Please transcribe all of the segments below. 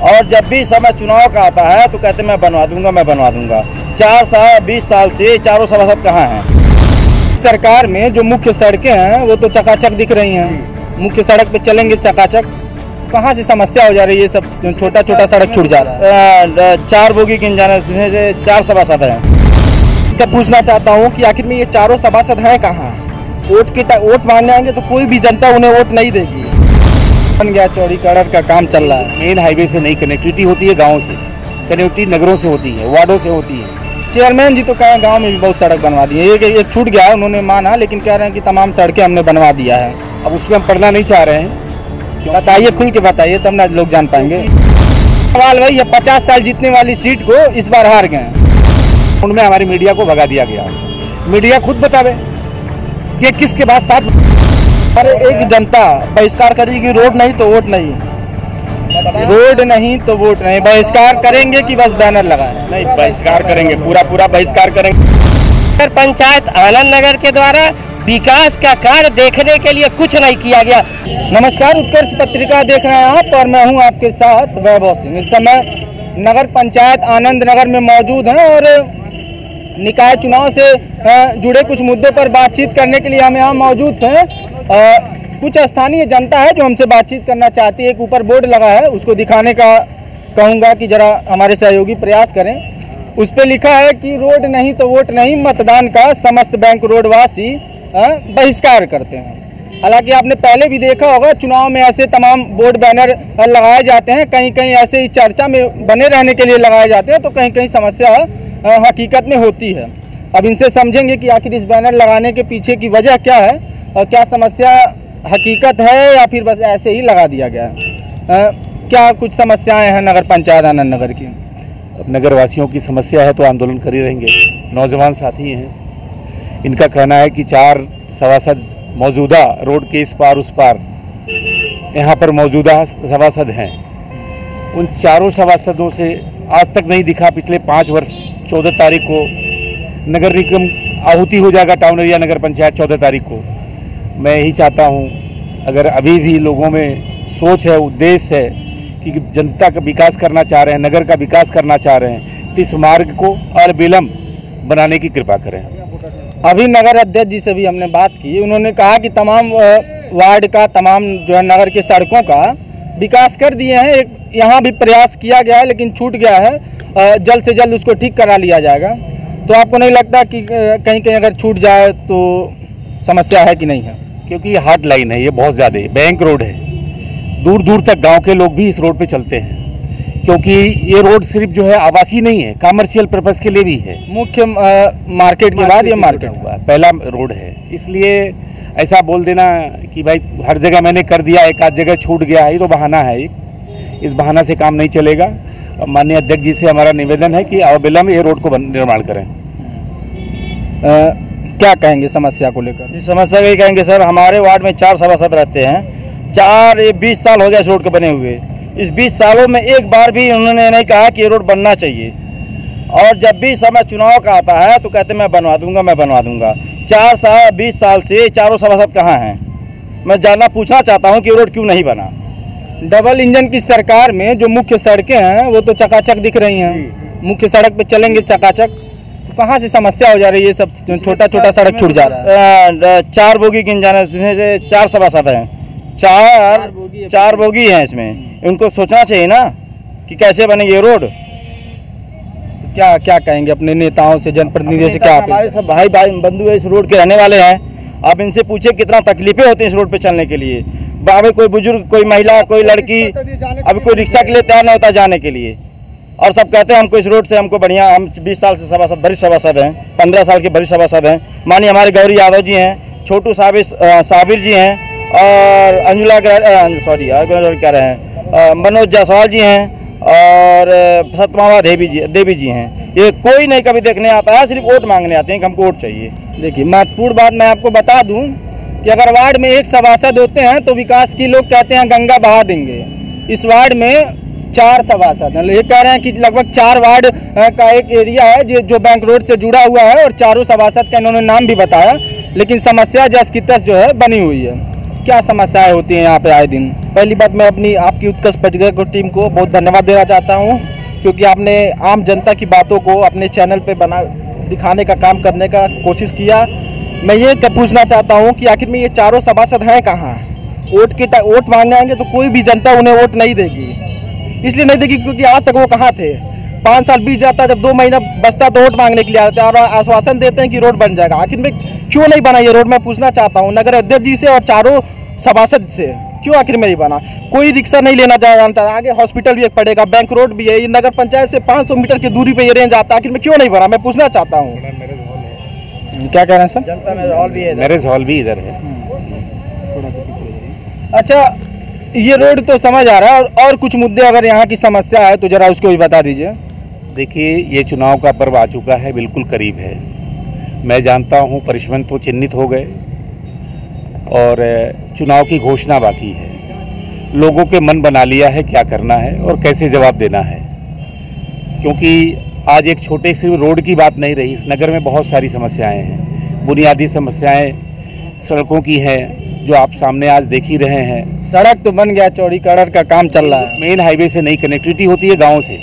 और जब भी समय चुनाव का आता है तो कहते मैं बनवा दूंगा, मैं बनवा दूंगा। 4 साल 20 साल से चारों सभासद कहाँ हैं? सरकार में जो मुख्य सड़कें हैं वो तो चकाचक दिख रही हैं। मुख्य सड़क पे चलेंगे चकाचक, तो कहाँ से समस्या हो जा रही है? सब छोटा छोटा सड़क छूट जा रहा है। 4 बोगी गिन जाने से 4 सभासद हैं। क्या पूछना चाहता हूँ कि आखिर में ये चारों सभासद हैं कहाँ? वोट मांगने आएंगे तो कोई भी जनता उन्हें वोट नहीं देगी। बन गया चौड़ीकरण का काम चल रहा है। मेन हाईवे से नहीं कनेक्टिविटी होती है, गाँव से कनेक्टिविटी नगरों से होती है, वार्डों से होती है। चेयरमैन जी तो कहें गांव में भी बहुत सड़क बनवा दी है। एक छूट गया, उन्होंने माना, लेकिन कह रहे हैं कि तमाम सड़कें हमने बनवा दिया है। अब उसमें हम पढ़ना नहीं चाह रहे हैं। बताइए, खुल के बताइए, तब ना लोग जान पाएंगे। सवाल वही है, 50 साल जीतने वाली सीट को इस बार हार गए। उनमें हमारी मीडिया को भगा दिया गया। मीडिया खुद बतावे कि किसके बाद साथ। अरे एक जनता बहिष्कार करेगी, रोड नहीं तो वोट नहीं, रोड नहीं तो वोट नहीं। बहिष्कार करेंगे कि बस बैनर लगाए? नहीं, बहिष्कार करेंगे, पूरा बहिष्कार करेंगे। नगर पंचायत आनंद नगर के द्वारा विकास का कार्य देखने के लिए कुछ नहीं किया गया। नमस्कार, उत्कर्ष पत्रिका देख रहे हैं आप और मैं हूं आपके साथ वैभव सिंह। इस समय नगर पंचायत आनंद नगर में मौजूद हैं और निकाय चुनाव से जुड़े कुछ मुद्दों पर बातचीत करने के लिए हम यहाँ मौजूद थे। कुछ स्थानीय जनता है जो हमसे बातचीत करना चाहती है। एक ऊपर बोर्ड लगा है, उसको दिखाने का कहूँगा कि जरा हमारे सहयोगी प्रयास करें। उस पर लिखा है कि रोड नहीं तो वोट नहीं, मतदान का समस्त बैंक रोडवासी बहिष्कार करते हैं। हालांकि आपने पहले भी देखा होगा, चुनाव में ऐसे तमाम बोर्ड बैनर लगाए जाते हैं। कहीं कहीं ऐसे ही चर्चा में बने रहने के लिए लगाए जाते हैं, तो कहीं कहीं समस्या हकीकत में होती है। अब इनसे समझेंगे कि आखिर इस बैनर लगाने के पीछे की वजह क्या है और क्या समस्या हकीकत है या फिर बस ऐसे ही लगा दिया गया है। क्या कुछ समस्याएं हैं नगर पंचायत आनंद नगर की? नगर वासियों की समस्या है तो आंदोलन कर ही रहेंगे। नौजवान साथी हैं, इनका कहना है कि 4 सभासद मौजूदा रोड के इस पार उस पार यहाँ पर मौजूदा सभासद हैं। उन चारों सभासदों से आज तक नहीं दिखा। पिछले 5 वर्ष 14 तारीख को नगर निगम आहुति हो जाएगा, टाउन एरिया नगर पंचायत 14 तारीख को। मैं यही चाहता हूँ, अगर अभी भी लोगों में सोच है, उद्देश्य है कि जनता का विकास करना चाह रहे हैं, नगर का विकास करना चाह रहे हैं, तो इस मार्ग को अविलंब बनाने की कृपा करें। अभी नगर अध्यक्ष जी से भी हमने बात की, उन्होंने कहा कि तमाम वार्ड का, तमाम जो है नगर के सड़कों का विकास कर दिए हैं। एक यहाँ भी प्रयास किया गया है लेकिन छूट गया है, जल्द से जल्द उसको ठीक करा लिया जाएगा। तो आपको नहीं लगता कि कहीं कहीं अगर छूट जाए तो समस्या है कि नहीं है? क्योंकि ये हार्ड लाइन है, ये बहुत ज़्यादा बैंक रोड है। दूर दूर तक गांव के लोग भी इस रोड पे चलते हैं, क्योंकि ये रोड सिर्फ जो है आवासीय नहीं है, कमर्शियल पर्पस के लिए भी है। मुख्य मार्केट के बाद ये मार्केट हुआ पहला रोड है। इसलिए ऐसा बोल देना कि भाई हर जगह मैंने कर दिया, एक आध जगह छूट गया है, ये तो बहाना है। इस बहाना से काम नहीं चलेगा। माननीय अध्यक्ष जी से हमारा निवेदन है कि अविलंब ये रोड को निर्माण करें। क्या कहेंगे समस्या को लेकर? इस समस्या को ही कहेंगे सर, हमारे वार्ड में 4 सभासद रहते हैं। 20 साल हो गया इस रोड को बने हुए। इस 20 सालों में एक बार भी उन्होंने नहीं कहा कि ये रोड बनना चाहिए। और जब भी समय चुनाव का आता है तो कहते मैं बनवा दूंगा, मैं बनवा दूंगा। 4 साल 20 साल से चारों सभासद कहाँ हैं? मैं जानना पूछना चाहता हूँ कि रोड क्यों नहीं बना। डबल इंजन की सरकार में जो मुख्य सड़कें हैं वो तो चकाचक दिख रही हैं। मुख्य सड़क पे चलेंगे चकाचक, तो कहाँ से समस्या हो जा रही है? सब छोटा छोटा सड़क छूट जा रहा है। 4 बोगी गिन जाने से 4 सभासद हैं। 4 बोगी हैं इसमें। उनको सोचना चाहिए ना कि कैसे बनेगी ये रोड। क्या क्या कहेंगे अपने नेताओं से, जनप्रतिनिधियों से? क्या हमारे सब भाई बंधु इस रोड के रहने वाले हैं। आप इनसे पूछे कितना तकलीफें होती हैं इस रोड पे चलने के लिए। अभी कोई बुजुर्ग, कोई महिला, कोई लड़की, अभी कोई रिक्शा के लिए तैयार नहीं होता जाने के लिए। और सब कहते हैं हमको इस रोड से हमको बढ़िया। हम 20 साल से सभासद, वरिष्ठ सभासद हैं, 15 साल के वरिष्ठ सभासद हैं। मानिए हमारे गौरी यादव जी हैं, छोटू साबिर जी हैं और मनोज जायसवाल जी हैं और सत्यमावा देवी जी हैं। ये कोई नहीं कभी देखने आता है, सिर्फ वोट मांगने आते हैं कि हमको वोट चाहिए। देखिए, महत्वपूर्ण बात मैं आपको बता दूं कि अगर वार्ड में 1 सभासद होते हैं तो विकास की लोग कहते हैं गंगा बहा देंगे। इस वार्ड में 4 सभासद हैं। ये कह रहे हैं कि लगभग 4 वार्ड का एक एरिया है जो बैंक रोड से जुड़ा हुआ है और चारों सभासद का इन्होंने नाम भी बताया, लेकिन समस्या जस की तस जो है बनी हुई है। क्या समस्याएं होती हैं यहाँ पे आए दिन? पहली बात मैं अपनी आपकी उत्कर्ष पत्रिका को टीम को बहुत धन्यवाद देना चाहता हूँ, क्योंकि आपने आम जनता की बातों को अपने चैनल पे दिखाने का काम करने का कोशिश किया। मैं ये पूछना चाहता हूँ कि आखिर में ये चारों सभासद हैं कहाँ? वोट मांगने आएंगे तो कोई भी जनता उन्हें वोट नहीं देगी, इसलिए नहीं देगी क्योंकि आज तक वो कहाँ थे। 5 साल बीत जाता, जब 2 महीना बचता तो वोट मांगने के लिए आते हैं और आश्वासन देते हैं कि रोड बन जाएगा। आखिर में क्यों नहीं बना ये रोड? मैं पूछना चाहता हूँ नगर अध्यक्ष जी से और चारों सभासद से, क्यों आखिर में नहीं बना? कोई रिक्शा नहीं लेना जानता, आगे हॉस्पिटल भी एक पड़ेगा, बैंक रोड भी है, ये नगर पंचायत से 500 मीटर की दूरी पे ये रेंज आता है, आखिर में क्यों नहीं बना? मैं पूछना चाहता हूँ। क्या कह रहे हैं सर? जनता मैरिज हॉल भी है, मैरिज हॉल भी इधर है। अच्छा, ये रोड तो समझ आ रहा है, और कुछ मुद्दे अगर यहाँ की समस्या है तो जरा उसको भी बता दीजिए। देखिए, ये चुनाव का पर्व आ चुका है, बिल्कुल करीब है। मैं जानता हूँ परिश्रम तो चिन्हित हो गए और चुनाव की घोषणा बाकी है। लोगों के मन बना लिया है क्या करना है और कैसे जवाब देना है, क्योंकि आज एक छोटे से रोड की बात नहीं रही। इस नगर में बहुत सारी समस्याएं हैं, बुनियादी समस्याएं सड़कों की हैं, जो आप सामने आज देख ही रहे हैं। सड़क तो बन गया, चौड़ीकरण का काम चल रहा है। मेन हाईवे से नई कनेक्टिविटी होती है, गाँव से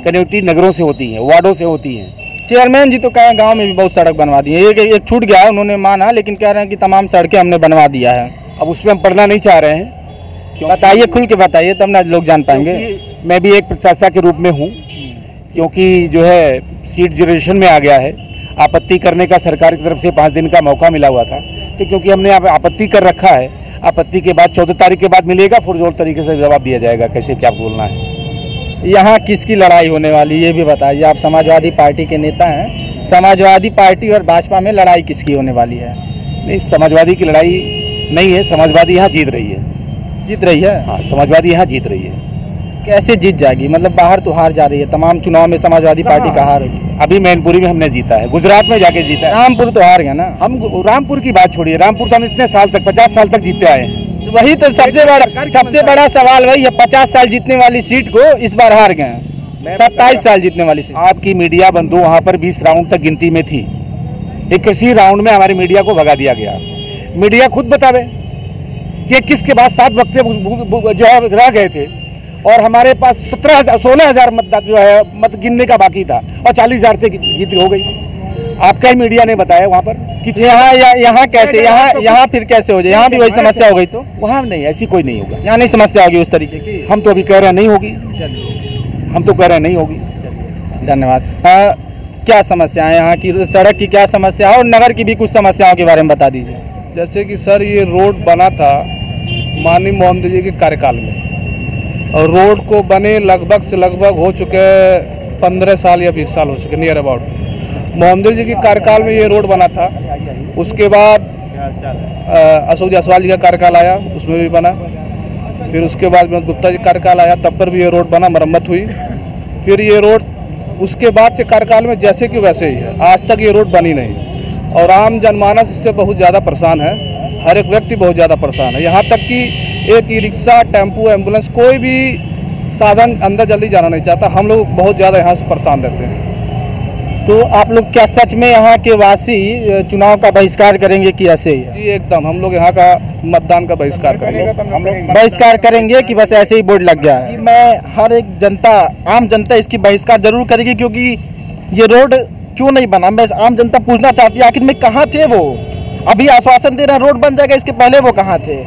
कनेक्टिविटी नगरों से होती है, वार्डों से होती है। चेयरमैन जी तो कहें गांव में भी बहुत सड़क बनवा दी है, एक छूट गया है, उन्होंने माना, लेकिन कह रहे हैं कि तमाम सड़कें हमने बनवा दिया है। अब उसमें हम पढ़ना नहीं चाह रहे हैं। बताइए, खुल के बताइए, तब ना लोग जान पाएंगे। मैं भी एक प्रत्याशा के रूप में हूँ, क्योंकि जो है सीट रिजर्वेशन में आ गया है। आपत्ति करने का सरकार की तरफ से 5 दिन का मौका मिला हुआ था, तो क्योंकि हमने आपत्ति कर रखा है, आपत्ति के बाद 14 तारीख के बाद मिलेगा, पुरजोर तरीके से जवाब दिया जाएगा कैसे क्या बोलना है। यहाँ किसकी लड़ाई होने वाली ये भी बताइए। आप समाजवादी पार्टी के नेता हैं, समाजवादी पार्टी और भाजपा में लड़ाई किसकी होने वाली है? नहीं, समाजवादी की लड़ाई नहीं है, समाजवादी यहाँ जीत रही है। जीत रही है? हाँ, समाजवादी यहाँ जीत रही है। कैसे जीत जाएगी? मतलब बाहर तो हार जा रही है, तमाम चुनाव में समाजवादी पार्टी का हार। अभी मैनपुरी में हमने जीता है, गुजरात में जाके जीता है। रामपुर तो हार गया ना। हम रामपुर की बात छोड़िए, रामपुर तो हम इतने साल तक 50 साल तक जीतते आए हैं। वही तो सबसे बड़ा सवाल वही है, 50 साल जीतने वाली सीट को इस बार हार गए। 27 साल जीतने वाली सीट। आपकी मीडिया बंधु वहाँ पर 20 राउंड तक गिनती में थी, 21 राउंड में हमारी मीडिया को भगा दिया गया। मीडिया खुद बतावे कि 21 के बाद 7 वक्ते जो है रह गए थे, और हमारे पास 16,000 मतदाता जो है मत गिनने का बाकी था, और 40,000 से जीत हो गई। आपका ही मीडिया ने बताया वहाँ पर कि यहाँ कैसे, यहाँ फिर कैसे हो जाए? यहाँ भी वही समस्या हो गई तो वहाँ नहीं, ऐसी कोई नहीं होगा। यहाँ नहीं समस्या होगी उस तरीके की? हम तो अभी कह रहे हैं नहीं होगी, हम तो कह रहे हैं नहीं होगी। धन्यवाद। क्या समस्या है यहाँ की? सड़क की क्या समस्या है और नगर की भी कुछ समस्याओं के बारे में बता दीजिए। जैसे कि सर, ये रोड बना था माननीय मोहम्मद जी के कार्यकाल में, और रोड को बने लगभग से लगभग हो चुके 15 साल या 20 साल हो चुके नियर अबाउट। मोहम्मद जी के कार्यकाल में ये रोड बना था। उसके बाद अशोक जायसवाल जी का कार्यकाल आया, उसमें भी बना। फिर उसके बाद विनोद गुप्ता जी का कार्यकाल आया, तब पर भी ये रोड बना, मरम्मत हुई। फिर ये रोड उसके बाद से कार्यकाल में जैसे कि वैसे ही है, आज तक ये रोड बनी नहीं, और आम जनमानस इससे बहुत ज़्यादा परेशान है। हर एक व्यक्ति बहुत ज़्यादा परेशान है, यहाँ तक कि एक ई रिक्शा, टेम्पू, एम्बुलेंस, कोई भी साधन अंदर जल्दी जाना नहीं चाहता। हम लोग बहुत ज़्यादा यहाँ से परेशान रहते हैं। तो आप लोग क्या सच में यहाँ के वासी चुनाव का बहिष्कार करेंगे कि ऐसे ही? जी एकदम, हम लोग यहाँ का मतदान का बहिष्कार करेंगे। बहिष्कार करेंगे कि बस ऐसे ही बोर्ड लग गया है? मैं हर एक जनता, आम जनता इसकी बहिष्कार जरूर करेगी, क्योंकि ये रोड क्यों नहीं बना? मैं आम जनता पूछना चाहती है, आखिर में कहाँ थे वो? अभी आश्वासन दे रहे हैं रोड बन जाएगा, इसके पहले वो कहाँ थे?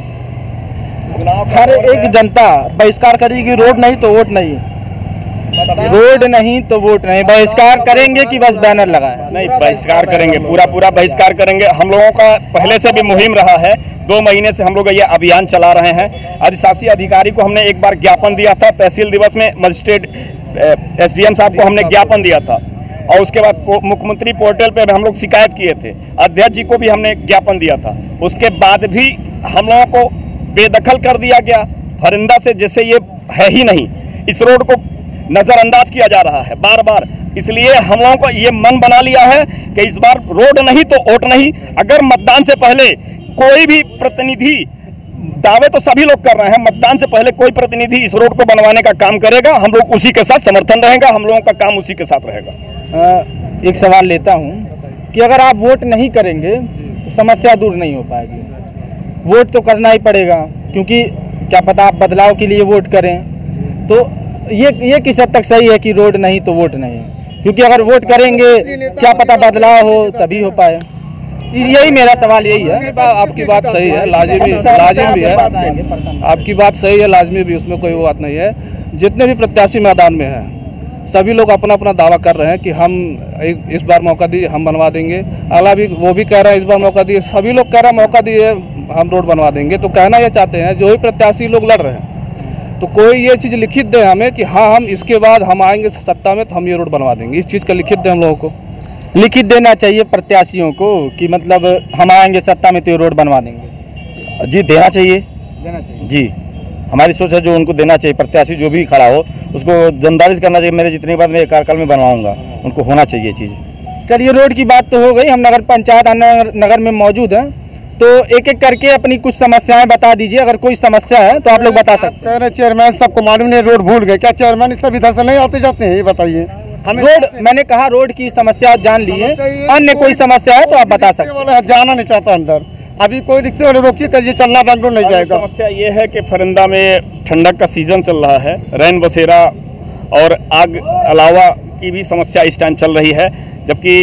हर एक जनता बहिष्कार करेगी, रोड नहीं तो वोट नहीं, रोड नहीं तो वोट नहीं। बहिष्कार करेंगे कि बस बैनर लगाए? नहीं, बहिष्कार करेंगे, पूरा बहिष्कार करेंगे। हम लोगों का पहले से भी मुहिम रहा है, 2 महीने से हम लोग ये अभियान चला रहे हैं। अधिशासी अधिकारी को हमने एक बार ज्ञापन दिया था, तहसील दिवस में मजिस्ट्रेट SDM साहब को हमने ज्ञापन दिया था, और उसके बाद मुख्यमंत्री पोर्टल पे हम लोग शिकायत किए थे, अध्यक्ष जी को भी हमने ज्ञापन दिया था। उसके बाद भी हम लोगों को बेदखल कर दिया गया, फरिंदा से जैसे ये है ही नहीं। इस रोड को नज़रअंदाज किया जा रहा है बार बार, इसलिए हम लोगों को ये मन बना लिया है कि इस बार रोड नहीं तो वोट नहीं। अगर मतदान से पहले कोई भी प्रतिनिधि, दावे तो सभी लोग कर रहे हैं, मतदान से पहले कोई प्रतिनिधि इस रोड को बनवाने का काम करेगा, हम लोग उसी के साथ समर्थन रहेगा, हम लोगों का काम उसी के साथ रहेगा। एक सवाल लेता हूँ कि अगर आप वोट नहीं करेंगे तो समस्या दूर नहीं हो पाएगी। वोट तो करना ही पड़ेगा, क्योंकि क्या पता आप बदलाव के लिए वोट करें। तो ये किस हद तक सही है कि रोड नहीं तो वोट नहीं है, क्योंकि अगर वोट करेंगे क्या पता बदलाव हो तभी हो पाए। यही मेरा सवाल यही है। आपकी बात सही है, लाजिम भी है, आपकी बात सही है, लाजमी भी, उसमें कोई बात नहीं है। जितने भी प्रत्याशी मैदान में हैं सभी लोग अपना अपना दावा कर रहे हैं कि हम इस बार मौका दिए हम बनवा देंगे। अला भी वो भी कह रहा है इस बार मौका दिए, सभी लोग कह रहे हैं मौका दिए हम रोड बनवा देंगे। तो कहना ये चाहते हैं जो भी प्रत्याशी लोग लड़ रहे हैं तो कोई ये चीज़ लिखित दे हमें कि हाँ हम इसके बाद हम आएंगे सत्ता में तो हम ये रोड बनवा देंगे। इस चीज़ का लिखित दे हम लोगों को, लिखित देना चाहिए प्रत्याशियों को कि मतलब हम आएंगे सत्ता में तो ये रोड बनवा देंगे। जी देना चाहिए चाहिए जी, हमारी सोच है जो उनको देना चाहिए। प्रत्याशी जो भी खड़ा हो उसको जनदारिश करना चाहिए, मेरे जितनी बार मैं कार्यकाल में बनवाऊंगा उनको होना चाहिए चीज़। चलिए रोड की बात तो हो गई, हम नगर पंचायत नगर में मौजूद हैं तो एक एक करके अपनी कुछ समस्याएं बता दीजिए। अगर कोई समस्या है तो आप लोग बता सकते हैं। चेयरमैन सबको मालूम नहीं रोड भूल गए क्या? चेयरमैन सब इधर से नहीं आते जाते हैं, ये बताइए हमें। रोड मैंने कहा रोड की समस्या जान ली है, अन्य कोई समस्या है तो आप बता सकते हैं। जाना नहीं चाहता अंदर, अभी कोई रिक्शे वाले रोकी करिए चलना बैंगलोर नहीं जाएगा। समस्या ये है कि फरिंदा में ठंडक का सीजन चल रहा है, रैन बसेरा और आग अलावा की भी समस्या इस टाइम चल रही है। जबकि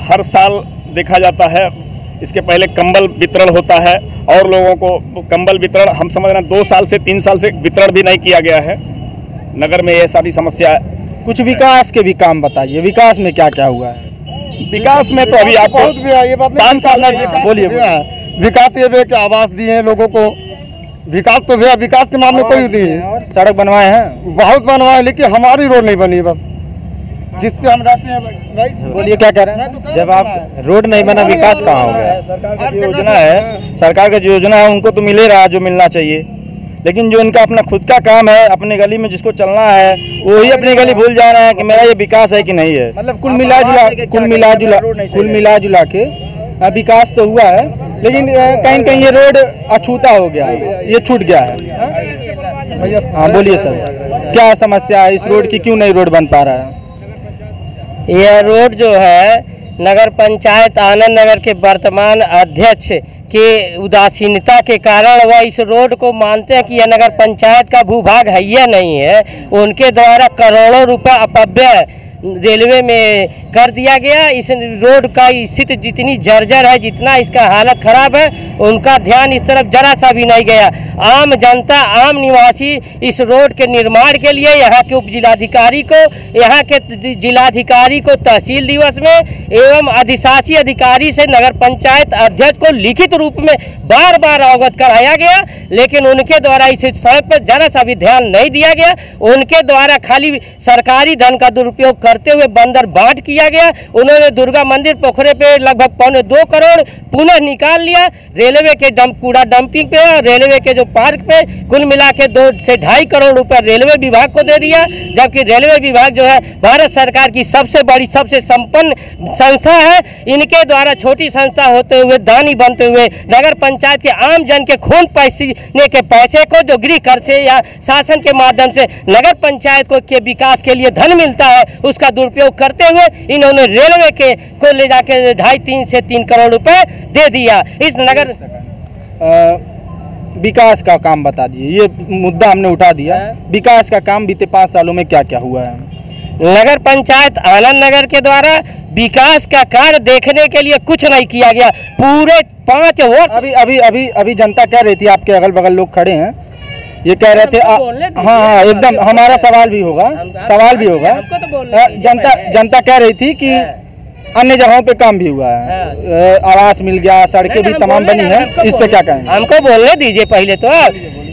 हर साल देखा जाता है इसके पहले कंबल वितरण होता है और लोगों को कंबल वितरण हम समझ रहे हैं 2 साल से 3 साल से वितरण भी नहीं किया गया है। नगर में ऐसा भी समस्या है। कुछ विकास के भी काम बताइए, विकास में क्या क्या हुआ है? विकास में तो अभी आपको बहुत भी है, ये बात 5 साल बोलिए। विकास ये भी कि आवास दिए हैं लोगों को, विकास तो भैया विकास के मामले कोई नहीं है। और सड़क बनवाए हैं, बहुत बनवाए लेकिन हमारी रोड नहीं बनी, बस जिस पे हम रहते हैं। बोलिए क्या कह रहे हैं? जब आप रोड नहीं बना विकास कहाँ हो गया? सरकार का जो योजना है, सरकार का जो योजना है उनको तो मिले रहा जो मिलना चाहिए, लेकिन जो इनका अपना खुद का काम है अपने गली में जिसको चलना है वही अपनी गली भूल जा रहे हैं कि मेरा ये विकास है कि नहीं है। मतलब कुल मिला जुला के विकास तो हुआ है, लेकिन कहीं न कहीं ये रोड अछूता हो गया है, ये छूट गया है। हाँ बोलिए सर, क्या समस्या है इस रोड की, क्यों नहीं रोड बन पा रहा है? यह रोड जो है नगर पंचायत आनंद नगर के वर्तमान अध्यक्ष के उदासीनता के कारण वह इस रोड को मानते हैं कि यह नगर पंचायत का भूभाग है या नहीं है। उनके द्वारा करोड़ों रुपए अपव्यय रेलवे में कर दिया गया। इस रोड का स्थिति जितनी जर्जर है, जितना इसका हालत खराब है, उनका ध्यान इस तरफ जरा सा भी नहीं गया। आम जनता, आम निवासी इस रोड के निर्माण के लिए यहाँ के उप जिलाधिकारी को, यहाँ के जिलाधिकारी को तहसील दिवस में एवं अधिशासी अधिकारी से नगर पंचायत अध्यक्ष को लिखित रूप में बार बार अवगत कराया गया, लेकिन उनके द्वारा इस सड़क पर जरा सा भी ध्यान नहीं दिया गया। उनके द्वारा खाली सरकारी धन का दुरुपयोग करते हुए बंदर बांट किया गया। उन्होंने दुर्गा मंदिर पोखरे पे लगभग 2.25 करोड़ पुनः निकाल लिया। रेलवे के कूड़ा डंपिंग पे और रेलवे के जो पार्क पे कुल मिला के 2 से 2.5 करोड़ रुपए रेलवे विभाग को दे दिया, जबकि रेलवे विभाग जो है भारत सरकार की सबसे बड़ी, सबसे संपन्न संस्था है। इनके द्वारा छोटी संस्था होते हुए, दानी बनते हुए नगर पंचायत के आम जन के खून पसीने के पैसे को जो गृह कर से या शासन के माध्यम से नगर पंचायत को के विकास के लिए धन मिलता है, उसका दुरुपयोग करते हुए इन्होंने रेलवे के को ले जाके 2.5 से 3 करोड़ रुपए दे दिया। इस नगर विकास का काम बता दीजिए, ये मुद्दा हमने उठा दिया। विकास का काम बीते 5 सालों में क्या क्या हुआ है? नगर पंचायत आनंद नगर के द्वारा विकास का कार्य देखने के लिए कुछ नहीं किया गया। पूरे 5 वर्ष अभी जनता कह रही थी, आपके अगल बगल लोग खड़े हैं, ये कह रहे थे हाँ एकदम हमारा सवाल भी होगा। जनता कह रही थी कि अन्य जगहों पे काम भी हुआ है, आवास मिल गया, सड़कें भी तमाम बनी है, इस पे क्या कहेंगे? हमको बोलने दीजिए पहले तो।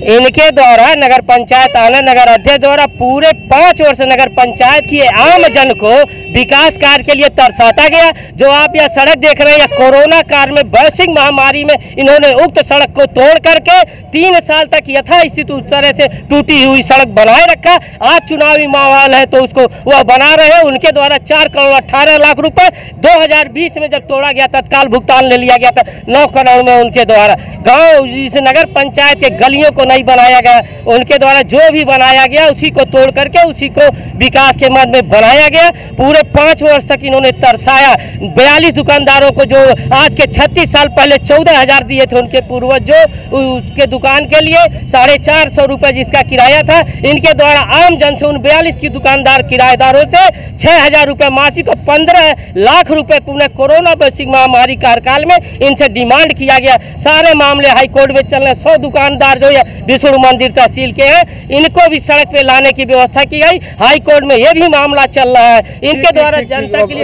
इनके द्वारा नगर पंचायत आनंद नगर अध्यक्ष द्वारा पूरे 5 वर्ष नगर पंचायत की आम जन को विकास कार्य के लिए तरसाता गया। जो आप यह सड़क देख रहे हैं, कोरोना काल में वैश्विक महामारी में इन्होंने उक्त सड़क को तोड़ करके 3 साल तक यथास्थिति उस तरह से टूटी हुई सड़क बनाए रखा। आज चुनावी माहौल है तो उसको वह बना रहे हैं। उनके द्वारा 4 करोड़ 18 लाख रुपए 2020 में जब तोड़ा गया तत्काल भुगतान ले लिया गया था 9 करोड़ में। उनके द्वारा गाँव इस नगर पंचायत के गलियों को नहीं बनाया गया, उनके द्वारा जो भी बनाया गया उसी को तोड़ करके उसी को विकास के मद में बनाया गया। पूरे 5 वर्ष तक इन्होंने तरसाया। 42 दुकानदारों को जो आज के 36 साल पहले 14,000 दिए थे उनके पूर्वज, जो उसके दुकान के लिए 450 रुपये जिसका किराया था, इनके द्वारा आम जन से उन 42 की दुकानदार किराएदारों से 6,000 रुपये मासिक और 15 लाख रुपए पूरे कोरोना वैश्विक महामारी कार्यकाल में इनसे डिमांड किया गया। सारे मामले हाई कोर्ट में चल रहे। 100 दुकानदार जो विष्णु मंदिर तहसील के हैं, इनको भी सड़क पे लाने की व्यवस्था की गई। हाई कोर्ट में ये भी मामला चल रहा है। इनके द्वारा जनता के लिए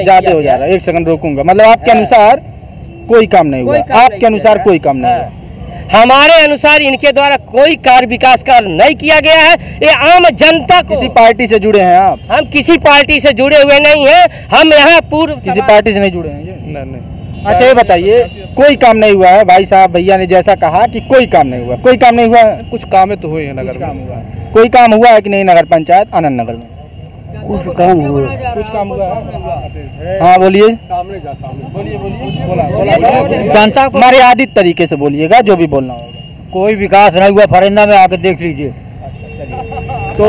ज्यादा हो जा रहा है। एक सेकंड रोकूंगा। मतलब आपके अनुसार कोई काम नहीं हुआ? आपके अनुसार कोई काम नहीं हुआ? हमारे अनुसार इनके द्वारा कोई कार्य विकास कार्य नहीं किया गया है। ये आम जनता को, किसी पार्टी से जुड़े हैं आप? हम किसी पार्टी से जुड़े हुए नहीं हैं। हम यहाँ पूर्व किसी पार्टी से नहीं जुड़े हैं? नहीं। अच्छा ये बताइए, कोई काम नहीं हुआ है? भाई साहब भैया ने जैसा कहा कि कोई काम नहीं हुआ, कोई काम नहीं हुआ है। कुछ काम तो हुए हैं नगर में। कोई काम हुआ है कि नहीं नगर पंचायत आनंद नगर में? कुछ काम हुआ, कुछ काम हुआ है। हाँ बोलिए, जनता को मर्यादित तरीके से बोलिएगा, जो भी बोलना होगा। कोई विकास नहीं हुआ। फरिंदा में आकर देख लीजिए। तो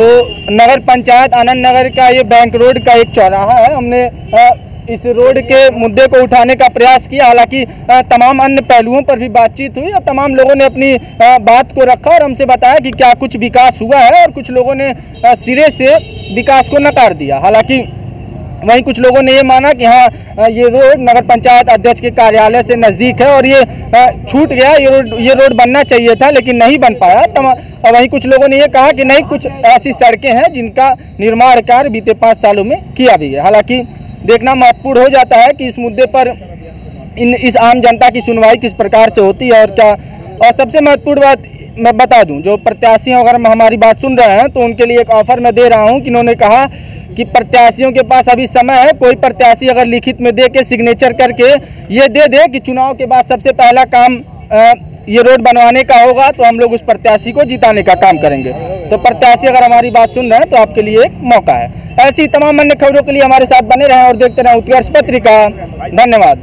नगर पंचायत आनंद नगर का ये बैंक रोड का एक चौराहा है। हमने इस रोड के मुद्दे को उठाने का प्रयास किया। हालांकि तमाम अन्य पहलुओं पर भी बातचीत हुई और तमाम लोगों ने अपनी बात को रखा और हमसे बताया कि क्या कुछ विकास हुआ है, और कुछ लोगों ने सिरे से विकास को नकार दिया। हालांकि वहीं कुछ लोगों ने ये माना कि हाँ, ये रोड नगर पंचायत अध्यक्ष के कार्यालय से नज़दीक है और ये छूट गया, ये रोड बनना चाहिए था लेकिन नहीं बन पाया। और वहीं कुछ लोगों ने ये कहा कि नहीं, कुछ ऐसी सड़कें हैं जिनका निर्माण कार्य बीते 5 सालों में किया भी है। हालांकि देखना महत्वपूर्ण हो जाता है कि इस मुद्दे पर इस आम जनता की सुनवाई किस प्रकार से होती है और क्या। और सबसे महत्वपूर्ण बात मैं बता दूं, जो प्रत्याशी अगर हमारी बात सुन रहे हैं तो उनके लिए एक ऑफर मैं दे रहा हूं कि इन्होंने कहा कि प्रत्याशियों के पास अभी समय है। कोई प्रत्याशी अगर लिखित में दे के सिग्नेचर करके ये दे दे कि चुनाव के बाद सबसे पहला काम ये रोड बनवाने का होगा, तो हम लोग उस प्रत्याशी को जिताने का काम करेंगे। तो प्रत्याशी अगर हमारी बात सुन रहे हैं तो आपके लिए एक मौका है। ऐसी तमाम अन्य खबरों के लिए हमारे साथ बने रहें और देखते रहें उत्कर्ष पत्रिका। धन्यवाद।